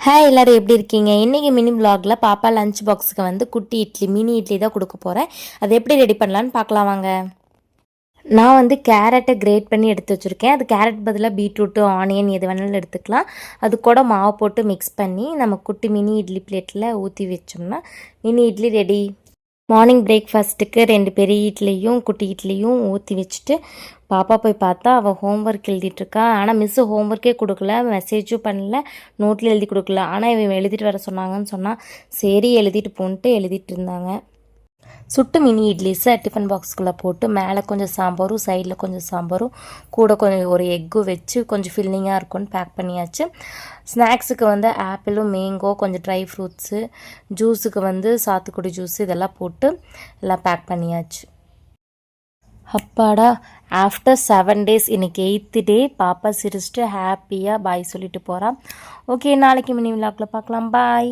Hi எல்லாரும் எப்படி இருக்கீங்க? இன்றைக்கி மினி விலாகில் பாப்பா லஞ்ச் பாக்ஸுக்கு வந்து குட்டி இட்லி மினி இட்லி தான் கொடுக்க போகிறேன். அது எப்படி ரெடி பண்ணலான்னு பார்க்கலாம் வாங்க. நான் வந்து கேரட்டை கிரேட் பண்ணி எடுத்து வச்சுருக்கேன். அது கேரட் பதிலாக பீட்ரூட்டு ஆனியன் எது வேணாலும் எடுத்துக்கலாம். அது கூட மாவு போட்டு மிக்ஸ் பண்ணி நம்ம குட்டி மினி இட்லி பிளேட்டில் ஊற்றி வச்சோம்னா மினி இட்லி ரெடி. மார்னிங் பிரேக்ஃபாஸ்ட்டுக்கு 2 பெரிய இட்லியும் குட்டி இட்லியும் ஊற்றி வச்சுட்டு பாப்பா போய் பார்த்தா அவள் ஹோம்ஒர்க் எழுதிட்டுருக்கா. ஆனால் மிஸ்ஸு ஹோம்ஒர்க்கே கொடுக்கல, மெசேஜும் பண்ணல, நோட்டில் எழுதி கொடுக்கல. ஆனால் இவன் எழுதிட்டு வர சொன்னாங்கன்னு சொன்னால் சரி எழுதிட்டு போன்ட்டு எழுதிட்டு இருந்தாங்க. சுட்டு மினி இட்லிஸை டிஃபன் பாக்ஸ்குள்ளே போட்டு மேலே கொஞ்சம் சாம்பாரும் சைடில் கொஞ்சம் சாம்பாரும் கூட கொஞ்சம் ஒரு எக்கும் வச்சு கொஞ்சம் ஃபில்லிங்காக இருக்கும்னு பேக் பண்ணியாச்சு. ஸ்நாக்ஸுக்கு வந்து ஆப்பிளும் மேங்கோ கொஞ்சம் ட்ரை ஃப்ரூட்ஸு, ஜூஸுக்கு வந்து சாத்துக்குடி ஜூஸ் இதெல்லாம் போட்டு எல்லாம் பேக் பண்ணியாச்சு. அப்பாடா, ஆஃப்டர் 7 days இன்றைக்கி 8th day பாப்பா சிரிச்சிட்டு ஹாப்பியாக பாய் சொல்லிட்டு போகிறான். ஓகே, நாளைக்கு மினி விலாகில் பார்க்கலாம். பாய்.